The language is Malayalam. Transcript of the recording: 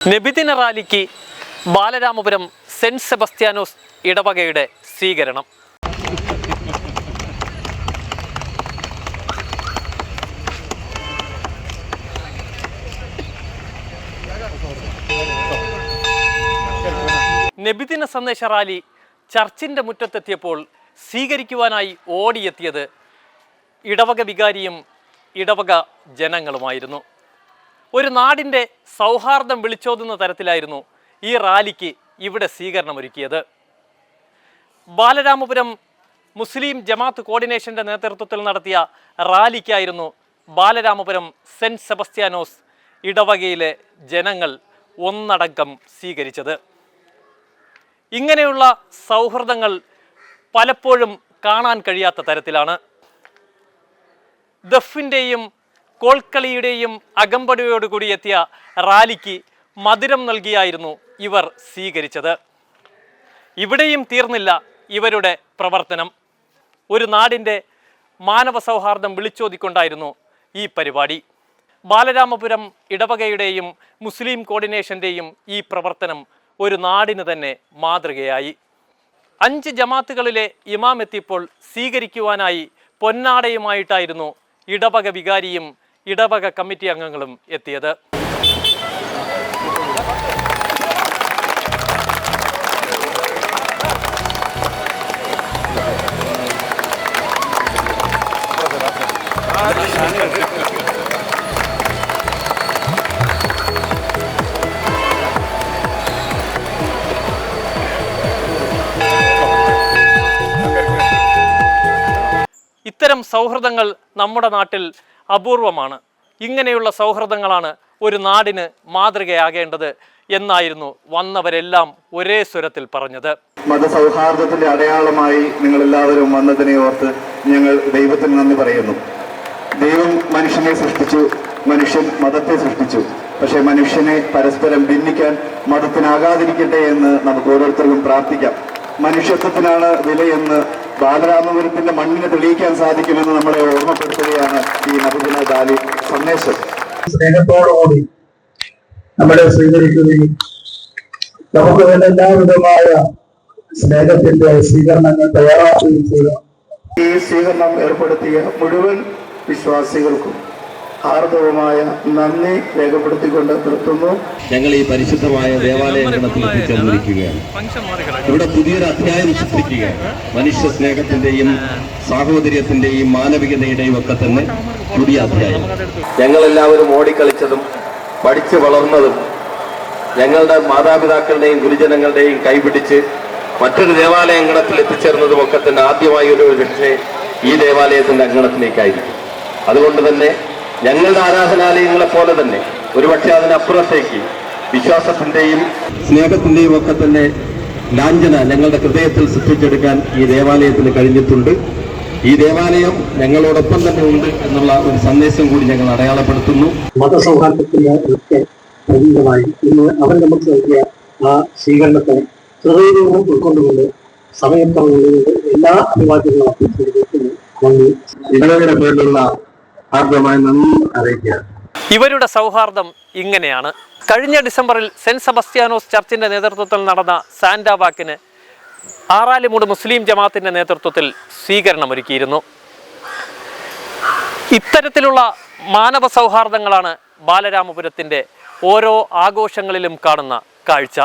നബിദിന റാലിക്ക് ബാലരാമപുരം സെന്റ് സെബസ്ത്യാനോസ് ഇടവകയുടെ സ്വീകരണം. നബിദിന സന്ദേശ റാലി ചർച്ചിൻ്റെ മുറ്റത്തെത്തിയപ്പോൾ സ്വീകരിക്കുവാനായി ഓടിയെത്തിയത് ഇടവക വികാരിയും ഇടവക ജനങ്ങളുമായിരുന്നു. ഒരു നാടിൻ്റെ സൗഹാർദ്ദം വിളിച്ചോതുന്ന തരത്തിലായിരുന്നു ഈ റാലിക്ക് ഇവിടെ സ്വീകരണമൊരുക്കിയത്. ബാലരാമപുരം മുസ്ലിം ജമാഅത്ത് കോർഡിനേഷൻ്റെ നേതൃത്വത്തിൽ നടത്തിയ റാലിക്കായിരുന്നു ബാലരാമപുരം സെൻറ്റ് സെബസ്ത്യാനോസ് ഇടവകയിലെ ജനങ്ങൾ ഒന്നടങ്കം സ്വീകരിച്ചത്. ഇങ്ങനെയുള്ള സൗഹൃദങ്ങൾ പലപ്പോഴും കാണാൻ കഴിയാത്ത തരത്തിലാണ്. ദഫിൻ്റെയും കോൽക്കളിയുടെയും അകമ്പടിയോടുകൂടി എത്തിയ റാലിക്ക് മധുരം നൽകിയായിരുന്നു ഇവർ സ്വീകരിച്ചത്. ഇവിടെയും തീർന്നില്ല ഇവരുടെ പ്രവർത്തനം. ഒരു നാടിൻ്റെ മാനവ സൗഹാർദ്ദം വിളിച്ചോതിക്കൊണ്ടായിരുന്നു ഈ പരിപാടി. ബാലരാമപുരം ഇടവകയുടെയും മുസ്ലിം കോർഡിനേഷൻ്റെയും ഈ പ്രവർത്തനം ഒരു നാടിന് തന്നെ മാതൃകയായി. 5 ജമാഅത്തുകളിലെ ഇമാം എത്തിയപ്പോൾ സ്വീകരിക്കുവാനായി പൊന്നാടയുമായിട്ടായിരുന്നു ഇടവക വികാരിയും ഇടവക കമ്മിറ്റി അംഗങ്ങളും എത്തിയത്. ഇത്തരം സൗഹൃദങ്ങൾ നമ്മുടെ നാട്ടിൽ അപൂർവമാണ്. ഇങ്ങനെയുള്ള സൗഹൃദങ്ങളാണ് ഒരു നാടിന് മാതൃകയാകേണ്ടത് എന്നായിരുന്നു വന്നവരെല്ലാം ഒരേ സ്വരത്തിൽ പറഞ്ഞത്. മതസൗഹാർദ്ദത്തിന്റെ അടയാളമായി നിങ്ങൾ എല്ലാവരും വന്നതിനെ ഓർത്ത് ഞങ്ങൾ ദൈവത്തിന് നന്ദി പറയുന്നു. ദൈവം മനുഷ്യനെ സൃഷ്ടിച്ചു, മനുഷ്യൻ മതത്തെ സൃഷ്ടിച്ചു. പക്ഷെ മനുഷ്യനെ പരസ്പരം ഭിന്നിക്കാൻ മതത്തിനാകാതിരിക്കട്ടെ എന്ന് നമുക്ക് ഓരോരുത്തർക്കും പ്രാർത്ഥിക്കാം. മനുഷ്യത്വത്തിനാണ് വിലയെന്ന് ബാലരാമപുരത്തിന്റെ മണ്ണിനെ തെളിയിക്കാൻ സാധിക്കുമെന്ന് നമ്മളെ ഓർമ്മപ്പെടുത്തുകയാണ് ഈ നബിദിന റാലി സന്ദേശം. സ്നേഹത്തോടുകൂടി നമ്മളെ സ്വീകരിക്കുകയും നമുക്ക് വേണ്ട എല്ലാവിധമായ സ്നേഹത്തിന്റെ സ്വീകരണങ്ങൾ തയ്യാറാക്കുകയും ചെയ്യുക. ഈ സ്വീകരണം ഏർപ്പെടുത്തിയ മുഴുവൻ വിശ്വാസികൾക്കും ഹാർദവമായ നന്ദി രേഖപ്പെടുത്തിക്കൊണ്ട് നിർത്തുന്നു. ഞങ്ങൾ ഈ പരിശുദ്ധമായ ദേവാലയ അങ്കണത്തിൽ എത്തിച്ചേർന്നിരിക്കുകയാണ്. ഇവിടെ പുതിയൊരു അധ്യായം സൃഷ്ടിക്കുകയാണ്. മനുഷ്യ സ്നേഹത്തിന്റെയും സാഹോദര്യത്തിന്റെയും മാനവികതയുടെയും ഒക്കെ തന്നെ പുതിയ അധ്യായം. ഞങ്ങളെല്ലാവരും ഓടിക്കളിച്ചതും പഠിച്ചു വളർന്നതും ഞങ്ങളുടെ മാതാപിതാക്കളുടെയും ഗുരുജനങ്ങളുടെയും കൈപിടിച്ച് മറ്റൊരു ദേവാലയ അങ്കണത്തിൽ എത്തിച്ചേർന്നതും ഒക്കെ തന്നെ ആദ്യമായി ഒരു പക്ഷേ ഈ ദേവാലയത്തിന്റെ അങ്കണത്തിലേക്കായിരിക്കും. അതുകൊണ്ട് തന്നെ ഞങ്ങളുടെ ആരാധനാലയങ്ങളെ പോലെ തന്നെ ഒരുപക്ഷെ അതിനപ്പുറത്തേക്ക് വിശ്വാസത്തിന്റെയും സ്നേഹത്തിന്റെയും ഒക്കെ തന്നെ ലാഞ്ചന ഞങ്ങളുടെ ഹൃദയത്തിൽ സൃഷ്ടിച്ചെടുക്കാൻ ഈ ദേവാലയത്തിന് കഴിഞ്ഞിട്ടുണ്ട്. ഈ ദേവാലയം ഞങ്ങളോടൊപ്പം തന്നെ ഉണ്ട് എന്നുള്ള ഒരു സന്ദേശം കൂടി ഞങ്ങൾ അടയാളപ്പെടുത്തുന്നു. മതസൗഹാർദ്ദത്തിന്റെ ഒക്കെ പ്രതീകമായി ഇന്ന് അവർ നമുക്ക് നൽകിയ ആ സ്വീകരണത്തെ ഹൃദയപൂർവ്വം ഉൾക്കൊണ്ടുകൊണ്ട് സമയം പറഞ്ഞുകൊണ്ട് എല്ലാ അഭിവാദ്യങ്ങളും അർപ്പിച്ചിരിക്കുന്നു. നന്ദി. ഇടവകയുടെ പേരിലുള്ള ഹാർദവമായ നന്ദി അറിയിക്കുക. ഇവരുടെ സൗഹാർദ്ദം ഇങ്ങനെയാണ്. കഴിഞ്ഞ ഡിസംബറിൽ സെൻറ്റ് സെബസ്ത്യാനോസ് ചർച്ചിൻ്റെ നേതൃത്വത്തിൽ നടന്ന സാന്റാ വാക്കിന് ആറാലിമൂട് മുസ്ലിം ജമാഅത്തിൻ്റെ നേതൃത്വത്തിൽ സ്വീകരണമൊരുക്കിയിരുന്നു. ഇത്തരത്തിലുള്ള മാനവ സൗഹാർദ്ദങ്ങളാണ് ബാലരാമപുരത്തിൻ്റെ ഓരോ ആഘോഷങ്ങളിലും കാണുന്ന കാഴ്ച.